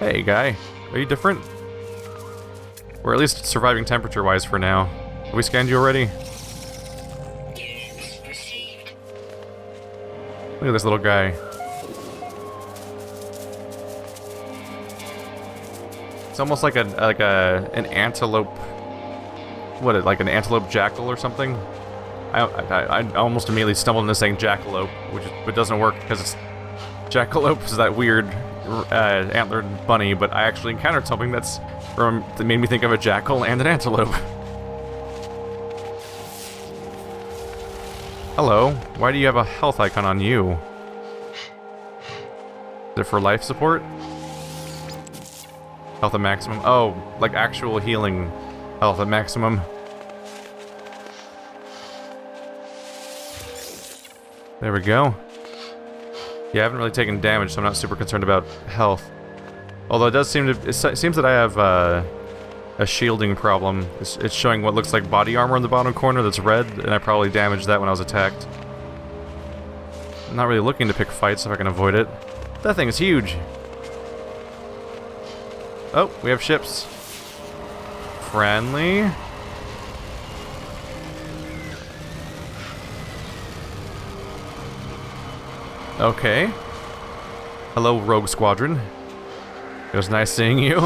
Hey, guy. Are you different? Or at least surviving temperature-wise for now. Have we scanned you already? Look at this little guy. It's almost like an antelope. What, like an antelope jackal or something? I almost immediately stumbled into saying jackalope, but doesn't work because it's jackalope is that weird antlered bunny. But I actually encountered something that made me think of a jackal and an antelope. Hello. Why do you have a health icon on you? Is it for life support? Health at maximum. Oh, like actual healing health at maximum. There we go. Yeah, I haven't really taken damage, so I'm not super concerned about health. Although it does seem to... It seems that I have a shielding problem. It's showing what looks like body armor in the bottom corner that's red, and I probably damaged that when I was attacked. I'm not really looking to pick fights if I can avoid it. That thing is huge! Oh, we have ships. Friendly. Okay. Hello, Rogue Squadron. It was nice seeing you.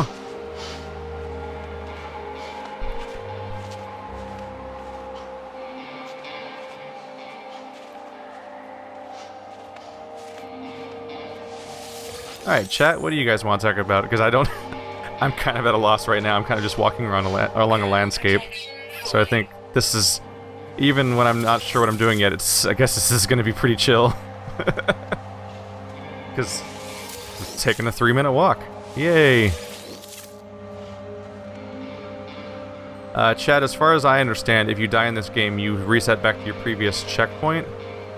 Alright, chat, what do you guys want to talk about? Because I don't... I'm kind of at a loss right now. I'm kind of just walking around along a landscape. So I think this is... Even when I'm not sure what I'm doing yet, I guess this is going to be pretty chill. Because it's taking a 3-minute walk. Yay! Chat, as far as I understand, if you die in this game, you reset back to your previous checkpoint.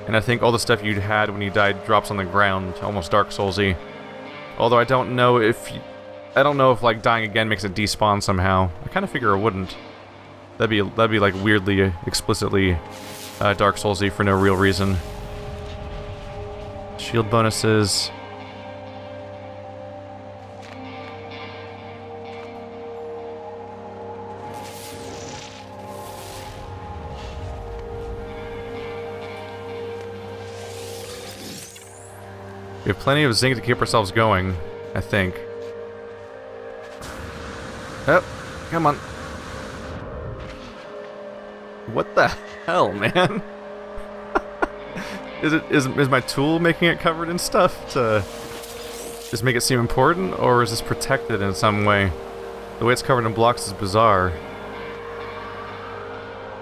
And I think all the stuff you had when you died drops on the ground, almost Dark Souls-y. Although I don't know if... I don't know if, like, dying again makes it despawn somehow. I kind of figure it wouldn't. That'd be like, weirdly, explicitly Dark Souls-y for no real reason. Shield bonuses. We have plenty of zinc to keep ourselves going, I think. Oh, come on. What the hell, man? Is my tool making it covered in stuff to just make it seem important, or is this protected in some way? The way it's covered in blocks is bizarre.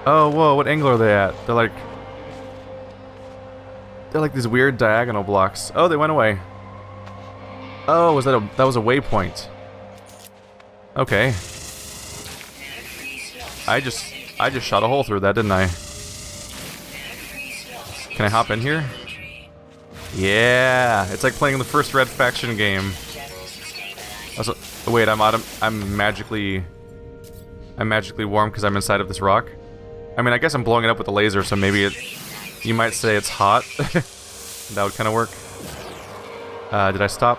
Oh, whoa, what angle are they at? They're like these weird diagonal blocks. Oh, they went away. Oh, that was a waypoint. Okay. I just shot a hole through that, didn't I? Can I hop in here? Yeah, it's like playing the first Red Faction game. Wait, I'm magically warm because I'm inside of this rock. I mean, I guess I'm blowing it up with a laser, so maybe you might say it's hot. That would kind of work. Did I stop?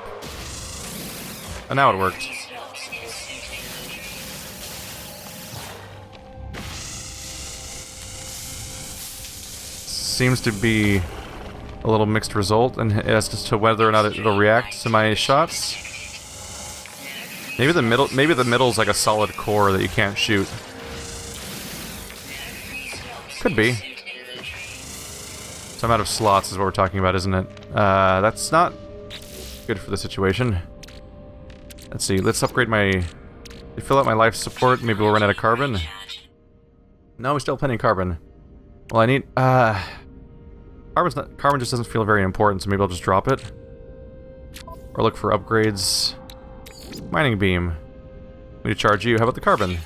Oh, now it worked. Seems to be a little mixed result as to whether or not it'll react to my shots. Maybe the middle's like a solid core that you can't shoot. Could be. So I'm out of slots is what we're talking about, isn't it? That's not good for the situation. Let's see, let's upgrade my... Fill out my life support, maybe we'll run out of carbon. No, we still have plenty of carbon. Well, I need... Carbon just doesn't feel very important, so maybe I'll just drop it. Or look for upgrades. Mining beam. We need to charge you. How about the carbon?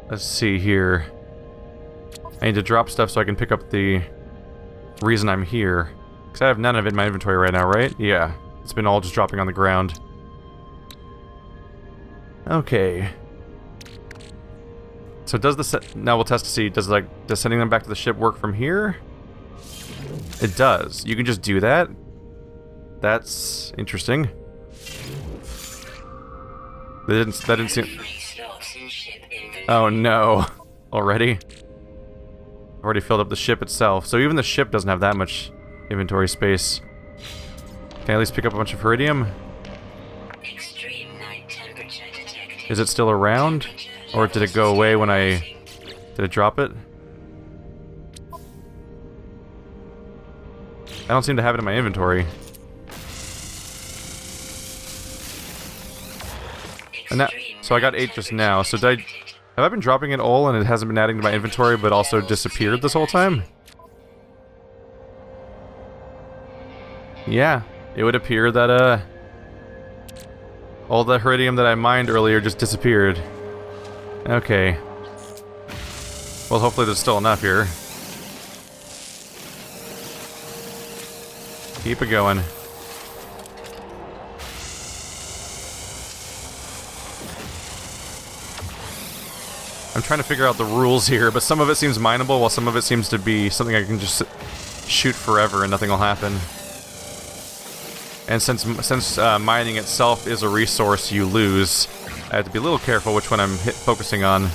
Let's see here. I need to drop stuff so I can pick up the reason I'm here. Because I have none of it in my inventory right now, right? Yeah. It's been all just dropping on the ground. Okay. So does the now we'll test to see, does sending them back to the ship work from here? It does. You can just do that? That's interesting. That didn't seem... Oh no. Already? I've already filled up the ship itself. So even the ship doesn't have that much inventory space. Can I at least pick up a bunch of iridium? Is it still around? Or did it go away when I... Did it drop it? I don't seem to have it in my inventory. And that, so I got 8 just now. So did I... Have I been dropping it all and it hasn't been adding to my inventory but also disappeared this whole time? Yeah. It would appear that, all the iridium that I mined earlier just disappeared. Okay. Well, hopefully there's still enough here. Keep it going. I'm trying to figure out the rules here, but some of it seems mineable, while some of it seems to be something I can just shoot forever and nothing will happen. And since mining itself is a resource you lose, I have to be a little careful which one I'm focusing on.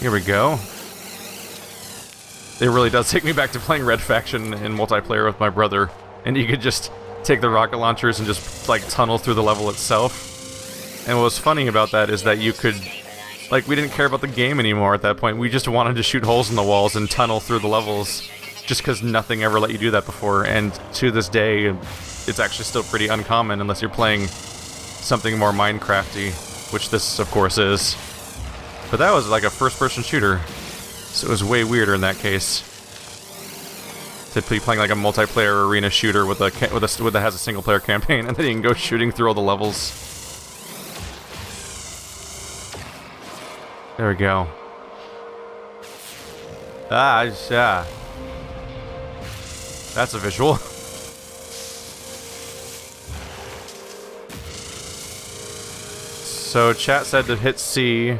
Here we go. It really does take me back to playing Red Faction in multiplayer with my brother, and you could just take the rocket launchers and just, like, tunnel through the level itself. And what was funny about that is that you could... Like, we didn't care about the game anymore at that point. We just wanted to shoot holes in the walls and tunnel through the levels, just because nothing ever let you do that before. And to this day, it's actually still pretty uncommon unless you're playing something more Minecrafty, which this, of course, is. But that was like a first-person shooter, so it was way weirder in that case. To be playing like a multiplayer arena shooter with that has a single-player campaign, and then you can go shooting through all the levels. There we go. Yeah. That's a visual. So chat said to hit C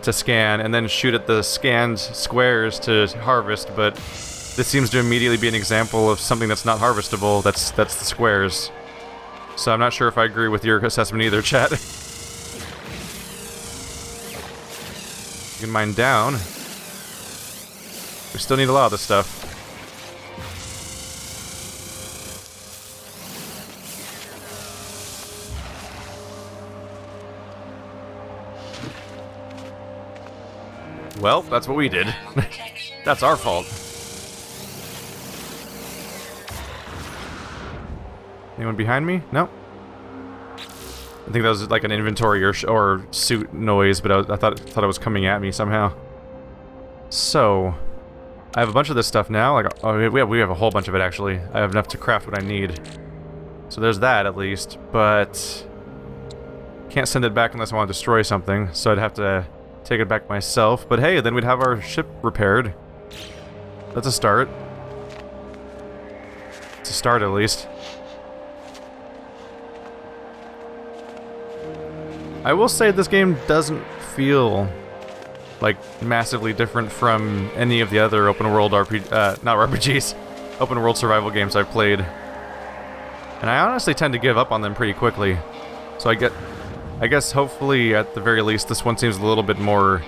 to scan, and then shoot at the scanned squares to harvest, but this seems to immediately be an example of something that's not harvestable. That's the squares. So I'm not sure if I agree with your assessment either, chat. You can mine down. We still need a lot of this stuff. Well, that's what we did. That's our fault. Anyone behind me? No. I think that was like an inventory or suit noise, but I thought it was coming at me somehow. So, I have a bunch of this stuff now. Like, oh, we have a whole bunch of it actually. I have enough to craft what I need. So there's that at least, but can't send it back unless I want to destroy something. So I'd have to take it back myself. But hey, then we'd have our ship repaired. That's a start. It's a start at least. I will say this game doesn't feel like massively different from any of the other open world not RPGs, open world survival games I've played. And I honestly tend to give up on them pretty quickly. So I guess hopefully at the very least this one seems a little bit more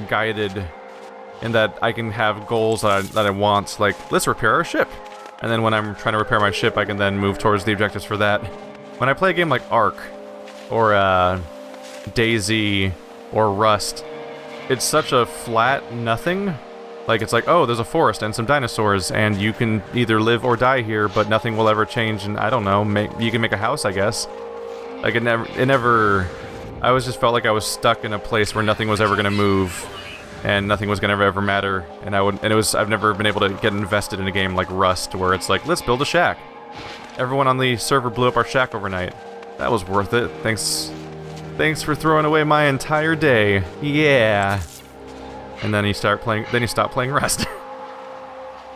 guided in that I can have goals that I want, like let's repair our ship. And then when I'm trying to repair my ship, I can then move towards the objectives for that. When I play a game like Ark, or Daisy, or Rust, it's such a flat nothing. Like, it's like, oh, there's a forest and some dinosaurs, and you can either live or die here, but nothing will ever change, and I don't know, you can make a house, I guess. Like, it never, I always just felt like I was stuck in a place where nothing was ever gonna move, and nothing was gonna ever matter, and I've never been able to get invested in a game like Rust, where it's like, let's build a shack. Everyone on the server blew up our shack overnight. That was worth it. Thanks for throwing away my entire day. Yeah. And then you stop playing Rust.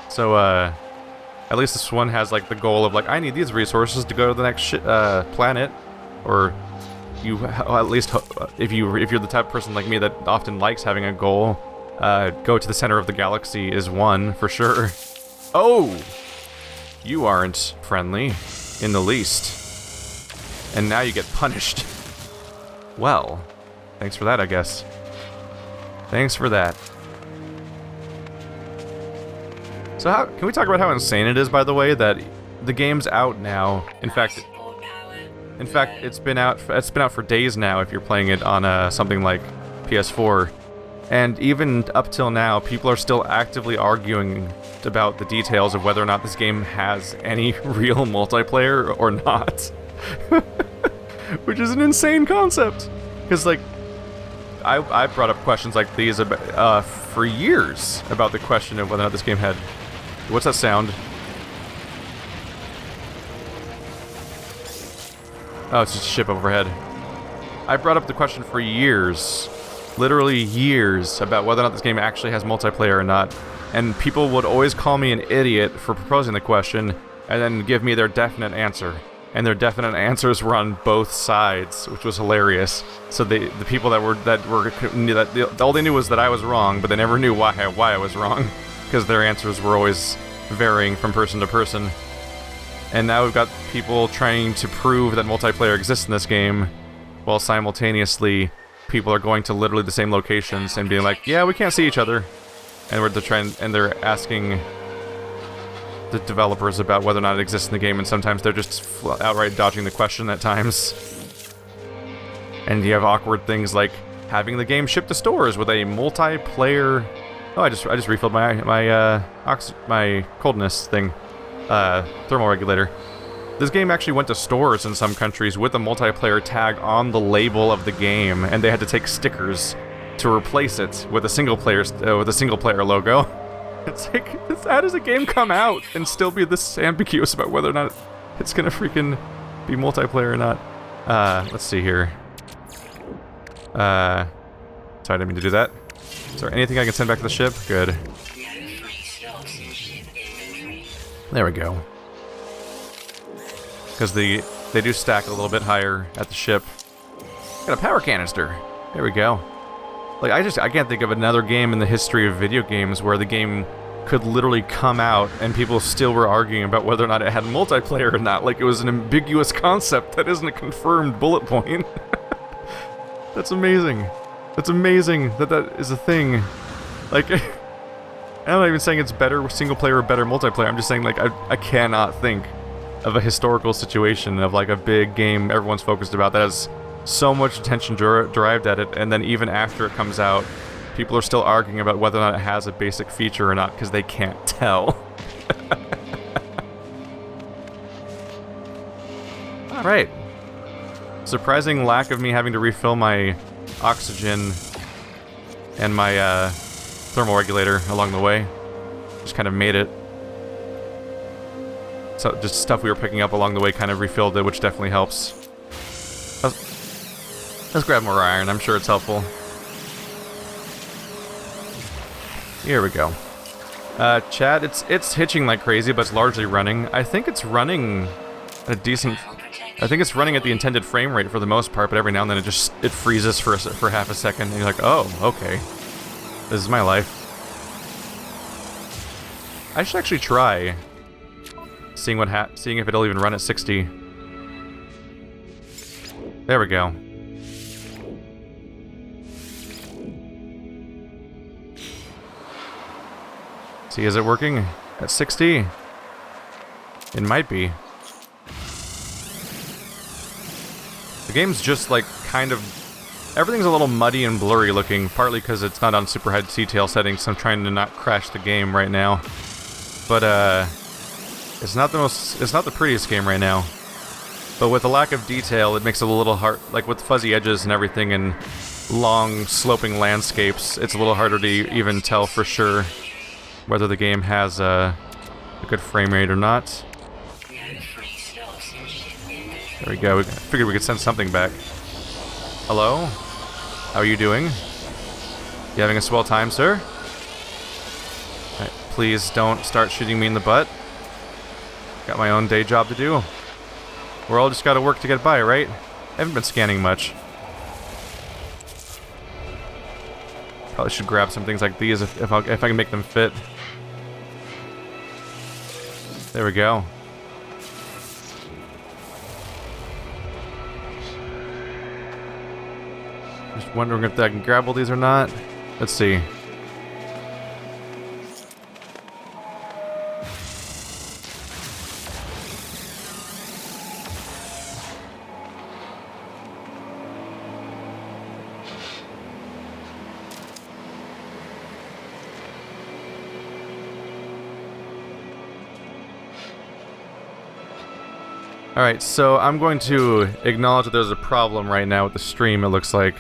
So, at least this one has, like, the goal of, like, I need these resources to go to the next planet. Or, at least, if you're the type of person like me that often likes having a goal, go to the center of the galaxy is one, for sure. Oh! You aren't friendly, in the least. And now you get punished. Well, thanks for that, I guess. Thanks for that. So how, can we talk about how insane it is, by the way, that the game's out now? In fact, it's been out for days now if you're playing it on something like PS4. And even up till now, people are still actively arguing about the details of whether or not this game has any real multiplayer or not. Which is an insane concept. Because, like, I brought up questions like these about, for years about the question of whether or not this game had... What's that sound? Oh, it's just a ship overhead. I brought up the question for years, literally years, about whether or not this game actually has multiplayer or not. And people would always call me an idiot for proposing the question, and then give me their definite answer. And their definite answers were on both sides, which was hilarious. So the people that all they knew was that I was wrong, but they never knew why I was wrong, because their answers were always varying from person to person. And now we've got people trying to prove that multiplayer exists in this game, while simultaneously people are going to literally the same locations and being like, yeah, we can't see each other. And they're asking the developers about whether or not it exists in the game, and sometimes they're just outright dodging the question at times. And you have awkward things like having the game shipped to stores with a multiplayer... Oh, I just refilled my coldness thing. Thermal regulator. This game actually went to stores in some countries with a multiplayer tag on the label of the game, and they had to take stickers to replace it with a single player logo. It's like, how does a game come out and still be this ambiguous about whether or not it's gonna freaking be multiplayer or not? Let's see here. Sorry, I didn't mean to do that. Is there anything I can send back to the ship? Good. There we go. Because they do stack a little bit higher at the ship. Got a power canister. There we go. Like, I can't think of another game in the history of video games where the game could literally come out and people still were arguing about whether or not it had multiplayer or not. Like, it was an ambiguous concept that isn't a confirmed bullet point. That's amazing. That's amazing that that is a thing. Like, I'm not even saying it's better single player or better multiplayer. I'm just saying, like, I cannot think of a historical situation of, like, a big game everyone's focused about that has so much attention derived at it, and then even after it comes out, people are still arguing about whether or not it has a basic feature or not because they can't tell. Alright. Surprising lack of me having to refill my oxygen and my thermal regulator along the way. Just kind of made it. So just stuff we were picking up along the way kind of refilled it, which definitely helps. Let's grab more iron, I'm sure it's helpful. Here we go. Chat, it's hitching like crazy, but it's largely running. I think it's running at a decent... I think it's running at the intended frame rate for the most part, but every now and then it freezes for half a second, and you're like, oh, okay. This is my life. I should actually try seeing if it'll even run at 60. There we go. See, is it working at 60? It might be. The game's just like kind of... Everything's a little muddy and blurry looking, partly because it's not on super high detail settings, so I'm trying to not crash the game right now. But it's not the prettiest game right now. But with a lack of detail, it makes it a little hard, like with fuzzy edges and everything and long sloping landscapes, it's a little harder to even tell for sure whether the game has a good frame rate or not. There we go. I figured we could send something back. Hello? How are you doing? You having a swell time, sir? Right, please don't start shooting me in the butt. Got my own day job to do. We're all just gotta work to get by, right? I haven't been scanning much. Probably should grab some things like these if I can make them fit. There we go. Just wondering if I can grab all these or not. Let's see. Alright, so I'm going to acknowledge that there's a problem right now with the stream, it looks like.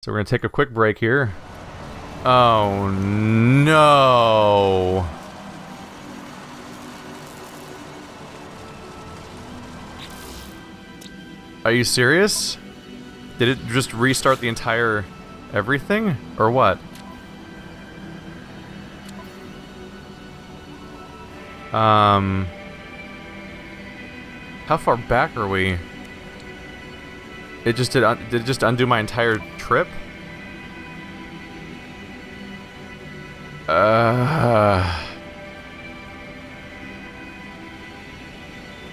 So we're going to take a quick break here. Oh no! Are you serious? Did it just restart the entire everything? Or what? How far back are we? It just did it just undo my entire trip?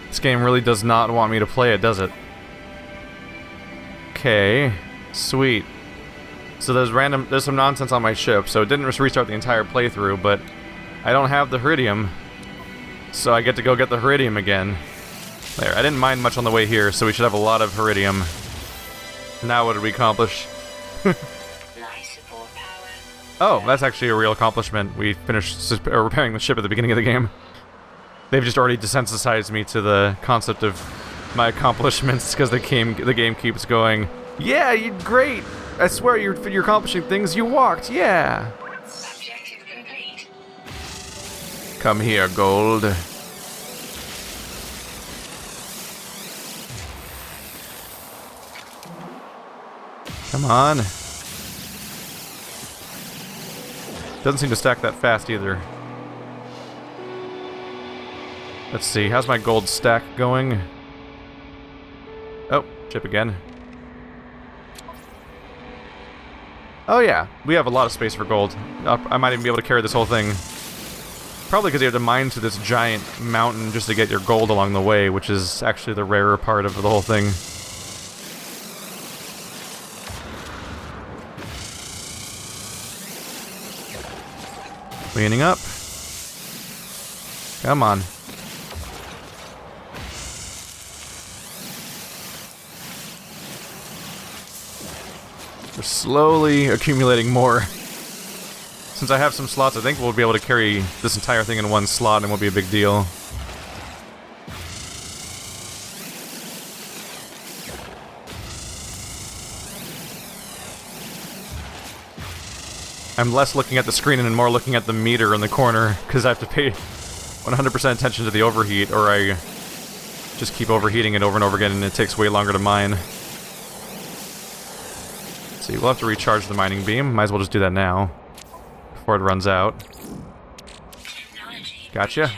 This game really does not want me to play it, does it? Okay, sweet. So there's some nonsense on my ship, so it didn't just restart the entire playthrough, but I don't have the Heridium, so I get to go get the Heridium again. There, I didn't mine much on the way here, so we should have a lot of Heridium. Now what did we accomplish? Oh, that's actually a real accomplishment. We finished repairing the ship at the beginning of the game. They've just already desensitized me to the concept of my accomplishments because the game keeps going, yeah, you great! I swear you're accomplishing things you walked, yeah! Objective complete. Come here, gold. Come on. Doesn't seem to stack that fast either. Let's see, how's my gold stack going? Oh, chip again. Oh yeah, we have a lot of space for gold. I might even be able to carry this whole thing. Probably because you have to mine to this giant mountain just to get your gold along the way, which is actually the rarer part of the whole thing. Cleaning up. Come on. We're slowly accumulating more. Since I have some slots, I think we'll be able to carry this entire thing in one slot and it won't be a big deal. I'm less looking at the screen and more looking at the meter in the corner, because I have to pay 100% attention to the overheat, or I just keep overheating it over and over again and it takes way longer to mine. Let's see, we'll have to recharge the mining beam. Might as well just do that now, before it runs out. Gotcha.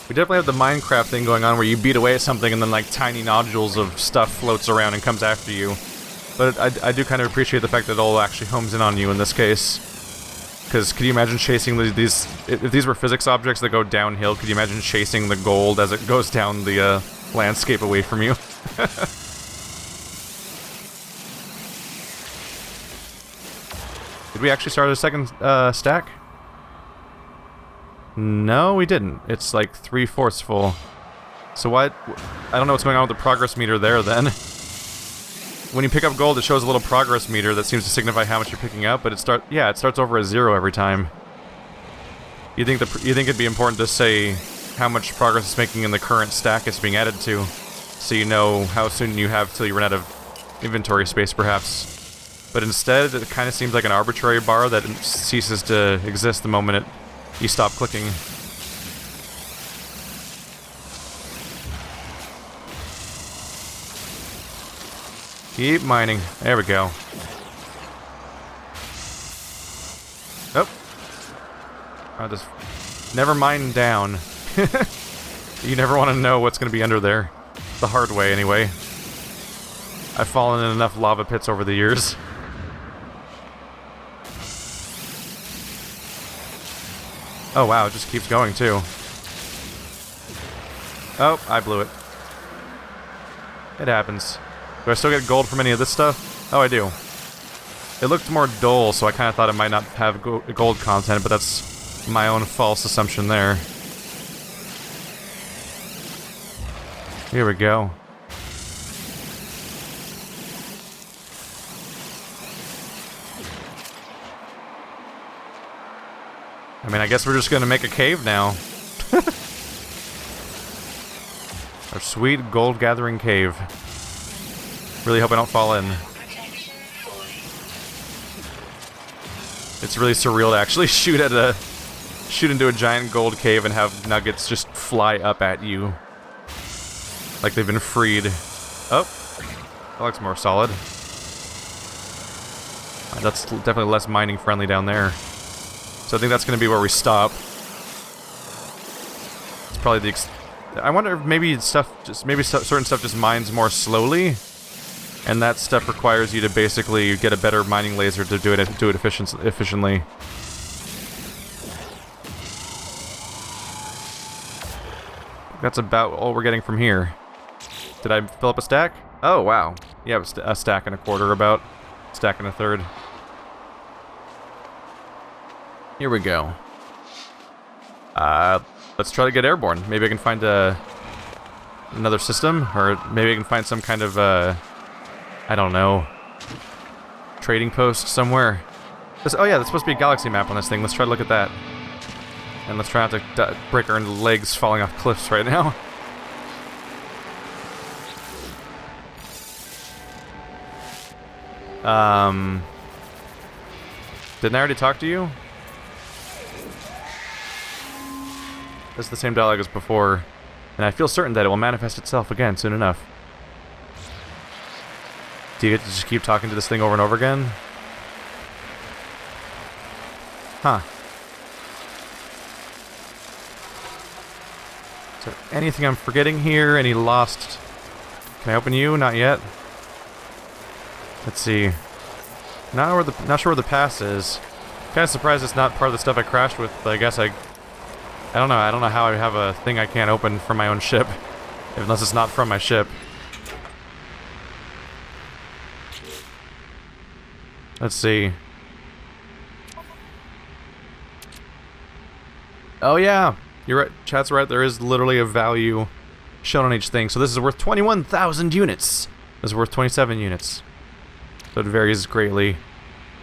We definitely have the Minecraft thing going on where you beat away at something and then like tiny nodules of stuff floats around and comes after you. But I do kind of appreciate the fact that it all actually homes in on you in this case. Because could you imagine chasing these... If these were physics objects that go downhill, could you imagine chasing the gold as it goes down the landscape away from you? Did we actually start a second stack? No, we didn't. It's like 3/4 full. So what? I don't know what's going on with the progress meter there then. When you pick up gold, it shows a little progress meter that seems to signify how much you're picking up, but it starts over a 0 every time. You think it'd be important to say how much progress it's making in the current stack it's being added to, so you know how soon you have till you run out of inventory space, perhaps. But instead, it kind of seems like an arbitrary bar that ceases to exist the moment you stop clicking. Keep mining. There we go. Oh. I'll just... Never mine down. You never want to know what's going to be under there. The hard way, anyway. I've fallen in enough lava pits over the years. Oh wow, it just keeps going too. Oh, I blew it. It happens. Do I still get gold from any of this stuff? Oh, I do. It looked more dull, so I kind of thought it might not have gold content, but that's my own false assumption there. Here we go. I mean, I guess we're just gonna make a cave now. Our sweet gold gathering cave. Really hope I don't fall in. It's really surreal to actually shoot into a giant gold cave and have nuggets just fly up at you. Like they've been freed. Oh, that looks more solid. That's definitely less mining friendly down there. So I think that's going to be where we stop. It's probably the. I wonder if maybe certain stuff just mines more slowly, and that stuff requires you to basically get a better mining laser to do it efficiently. That's about all we're getting from here. Did I fill up a stack? Oh wow, yeah, a stack and a quarter, about stack and a third. Here we go. Let's try to get airborne. Maybe I can find another system, or maybe I can find some kind of I don't know, trading post somewhere. Oh yeah, there's supposed to be a galaxy map on this thing. Let's try to look at that. And let's try not to break our legs falling off cliffs right now. Didn't I already talk to you? This is the same dialogue as before, and I feel certain that it will manifest itself again soon enough. Do you get to just keep talking to this thing over and over again? Huh. Is there anything I'm forgetting here? Any lost... Can I open you? Not yet. Let's see. Not sure where the pass is. Kind of surprised it's not part of the stuff I crashed with, but I guess I don't know. I don't know how I have a thing I can't open from my own ship, unless it's not from my ship. Let's see. Oh yeah, you're right. Chat's right. There is literally a value shown on each thing. So this is worth 21,000 units. This is worth 27 units. So it varies greatly.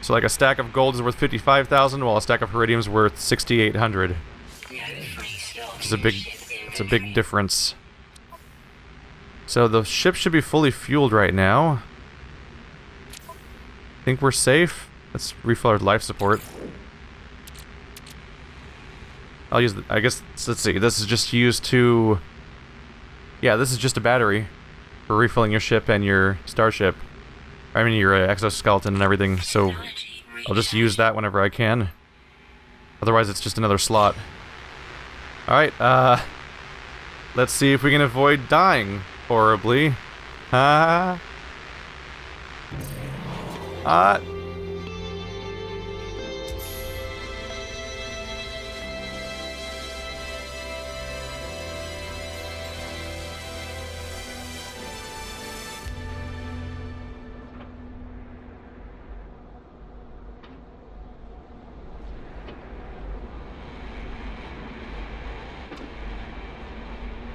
So like a stack of gold is worth 55,000, while a stack of iridium is worth 6,800. Which is a big difference. So the ship should be fully fueled right now. Think we're safe? Let's refill our life support. I'll use I guess, let's see, this is just used to... Yeah, this is just a battery for refilling your ship and your starship. I mean your exoskeleton and everything, so I'll just use that whenever I can. Otherwise it's just another slot. Alright, let's see if we can avoid dying horribly.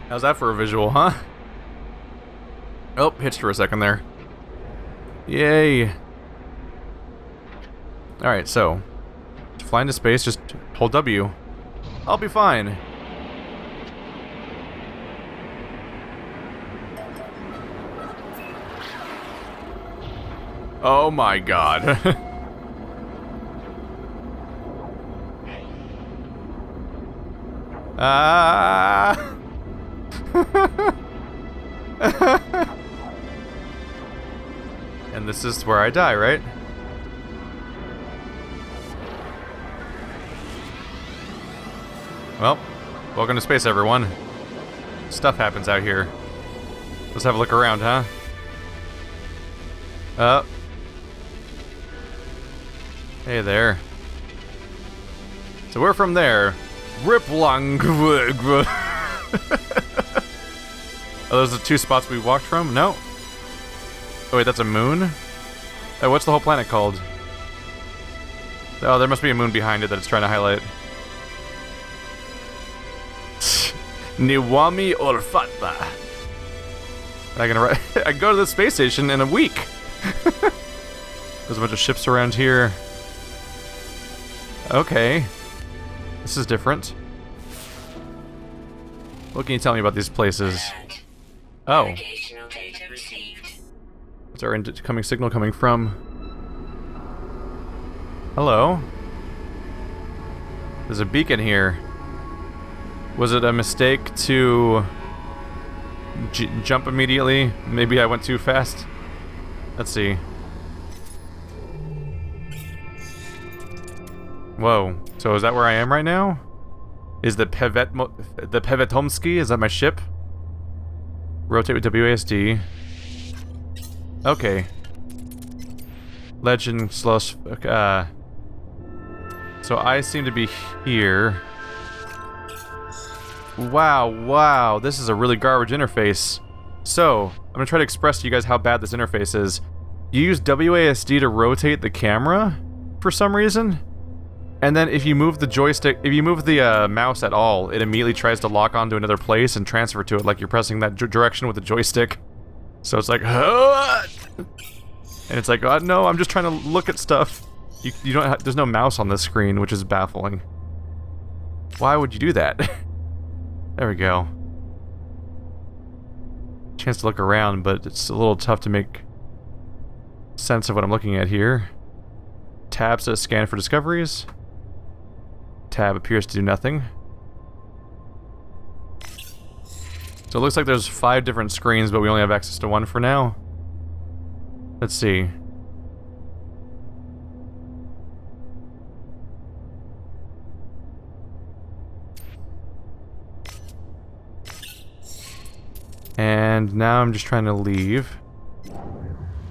How's that for a visual, huh? Oh, hitched for a second there. Yay. Alright, so to fly into space, just hold W. I'll be fine. Oh my god. And this is where I die, right? Well, welcome to space, everyone. Stuff happens out here. Let's have a look around, huh? Hey there. So we're from there. Riplong. Oh, those are the two spots we walked from? No. Oh wait, that's a moon? Oh, what's the whole planet called? Oh, there must be a moon behind it that it's trying to highlight. Niwami Olfata. I can go to the space station in a week. There's a bunch of ships around here. Okay. This is different. What can you tell me about these places? Oh. Navigational data received. What's our incoming signal coming from? Hello? There's a beacon here. Was it a mistake to jump immediately? Maybe I went too fast? Let's see. Whoa. So is that where I am right now? Is the Pevetomsky, is that my ship? Rotate with WASD. Okay. Legend slash... So I seem to be here. Wow, this is a really garbage interface. So, I'm gonna try to express to you guys how bad this interface is. You use WASD to rotate the camera, for some reason. And then if you move the joystick, if you move the mouse at all, it immediately tries to lock onto another place and transfer to it like you're pressing that direction with the joystick. So it's like, and it's like, oh, no, I'm just trying to look at stuff. You don't. There's no mouse on this screen, which is baffling. Why would you do that? There we go. Chance to look around, but it's a little tough to make sense of what I'm looking at here. Tab says scan for discoveries. Tab appears to do nothing. So it looks like there's 5 different screens, but we only have access to one for now. Let's see. And now I'm just trying to leave.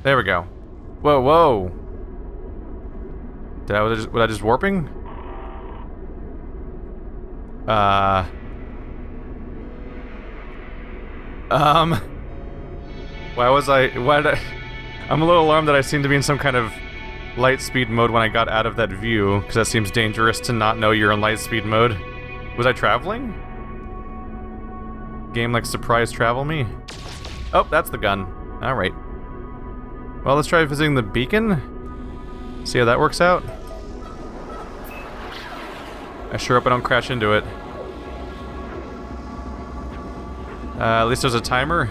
There we go. Whoa. Was I just warping? Why did I... I'm a little alarmed that I seem to be in some kind of light speed mode when I got out of that view, because that seems dangerous to not know you're in light speed mode. Was I traveling? Game like surprise travel me? Oh, that's the gun. Alright. Well, let's try visiting the beacon. See how that works out. I sure hope I don't crash into it. At least there's a timer.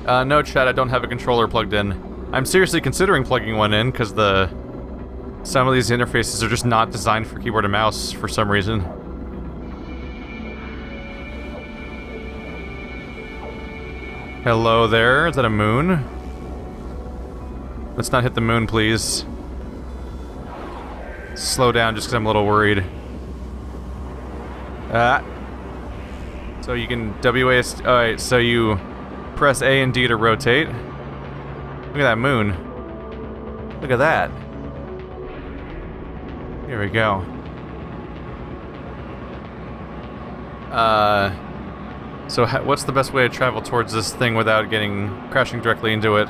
No, chat, I don't have a controller plugged in. I'm seriously considering plugging one in, because some of these interfaces are just not designed for keyboard and mouse for some reason. Hello there, is that a moon? Let's not hit the moon, please. Slow down just because I'm a little worried. So you can WASD... Alright, so you press A and D to rotate. Look at that moon. Look at that. Here we go. So what's the best way to travel towards this thing without crashing directly into it?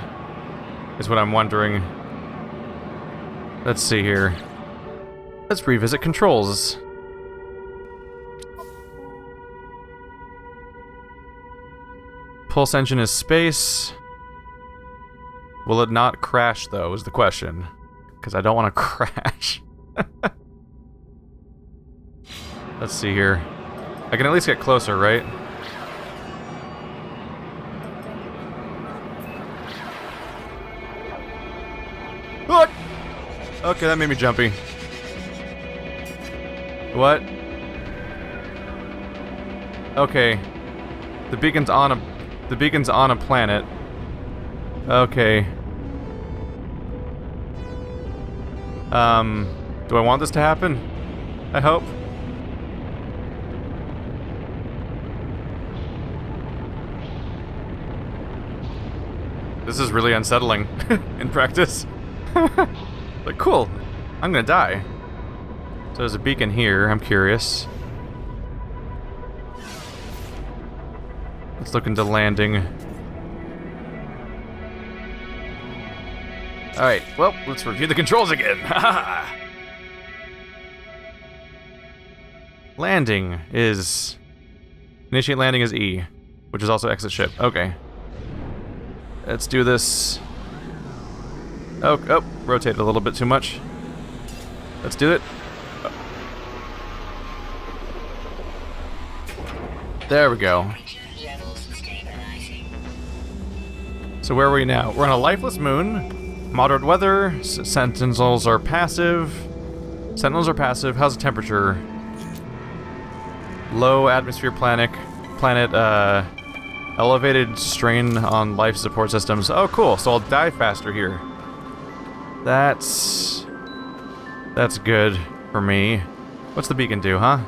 Is what I'm wondering. Let's see here. Let's revisit controls. Pulse engine is space. Will it not crash, though, is the question. Because I don't want to crash. Let's see here. I can at least get closer, right? What? Okay, that made me jumpy. What? Okay. The beacon's on a planet. Okay. Do I want this to happen? I hope. This is really unsettling in practice. Like, cool. I'm gonna die. So there's a beacon here. I'm curious. Let's look into landing. Alright, well, let's review the controls again. Landing is... Initiate landing is E, which is also exit ship. Okay. Let's do this. Oh, rotate a little bit too much. Let's do it. There we go. So where are we now? We're on a lifeless moon. Moderate weather. Sentinels are passive. How's the temperature? Low atmosphere planet. Elevated strain on life support systems. Oh, cool. So I'll die faster here. That's good for me. What's the beacon do, huh?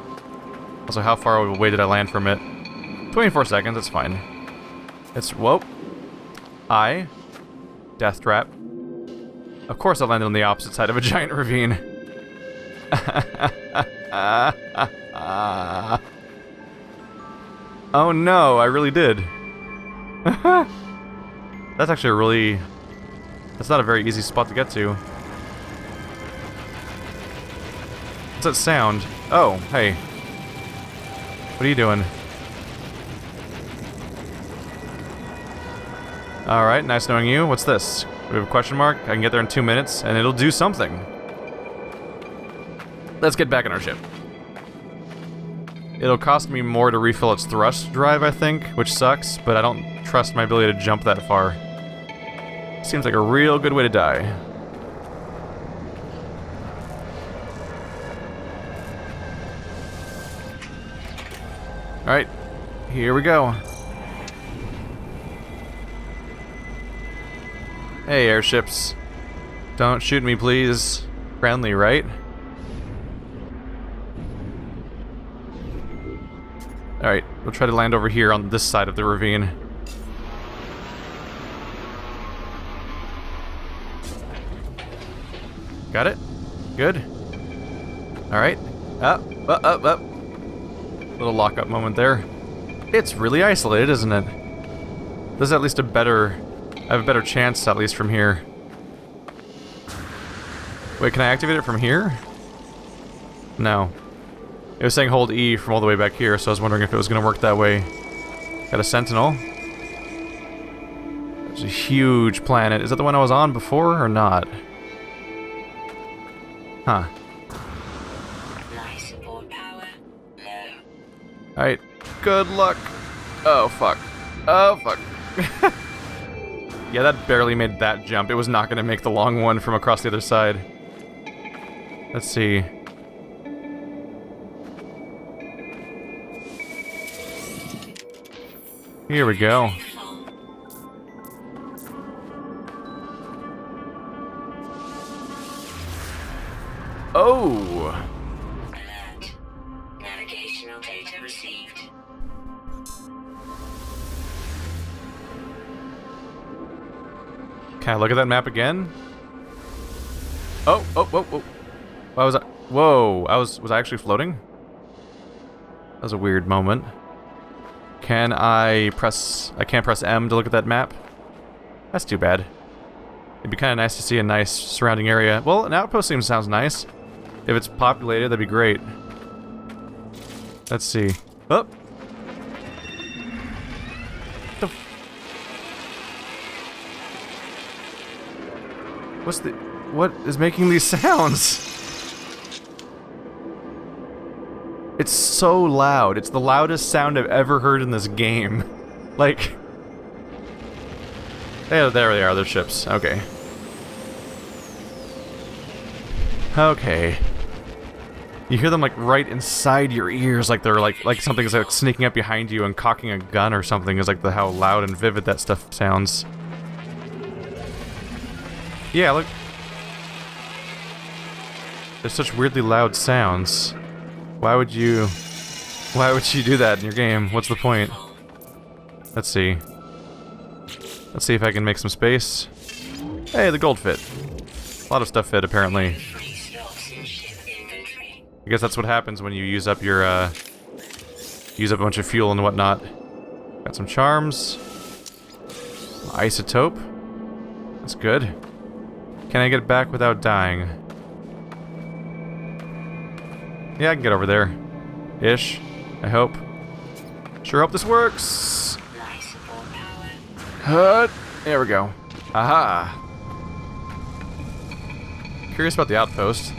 Also, how far away did I land from it? 24 seconds, that's fine. It's, whoa. I. Death trap. Of course I landed on the opposite side of a giant ravine. Oh no, I really did. That's actually a really... That's not a very easy spot to get to. What's that sound? Oh, hey. What are you doing? Alright, nice knowing you. What's this? We have a question mark. I can get there in 2 minutes, and it'll do something. Let's get back in our ship. It'll cost me more to refill its thrust drive, I think, which sucks, but I don't trust my ability to jump that far. Seems like a real good way to die. Alright, here we go. Hey, airships. Don't shoot me, please. Friendly, right? Alright, we'll try to land over here on this side of the ravine. Got it? Good. Alright. Up. Little lock-up moment there. It's really isolated, isn't it? This is at least a better... I have a better chance, at least, from here. Wait, can I activate it from here? No. It was saying hold E from all the way back here, so I was wondering if it was going to work that way. Got a sentinel. There's a huge planet. Is that the one I was on before, or not? Huh. Life support power low. Alright, good luck. Oh, fuck. Oh, fuck. Yeah, that barely made that jump. It was not going to make the long one from across the other side. Let's see. Here we go. Oh! Alert. Navigational data received. Can I look at that map again? Oh, whoa. Why was I... Whoa, was I actually floating? That was a weird moment. Can I press... I can't press M to look at that map? That's too bad. It'd be kind of nice to see a nice surrounding area. Well, an outpost sounds nice. If it's populated, that'd be great. Let's see. Oh! What is making these sounds? It's so loud. It's the loudest sound I've ever heard in this game. Like... There they are, they're ships. Okay. Okay. You hear them like right inside your ears, like they're like something's like sneaking up behind you and cocking a gun or something is like how loud and vivid that stuff sounds. Yeah, look. There's such weirdly loud sounds. Why would you do that in your game? What's the point? Let's see. Let's see if I can make some space. Hey, the gold fit. A lot of stuff fit, apparently. Free slots in ship inventory. I guess that's what happens when you use up your, use up a bunch of fuel and whatnot. Got some charms. Isotope. That's good. Can I get back without dying? Yeah, I can get over there. Ish. I hope. Sure hope this works. Life support power. There we go. Aha. Curious about the outpost.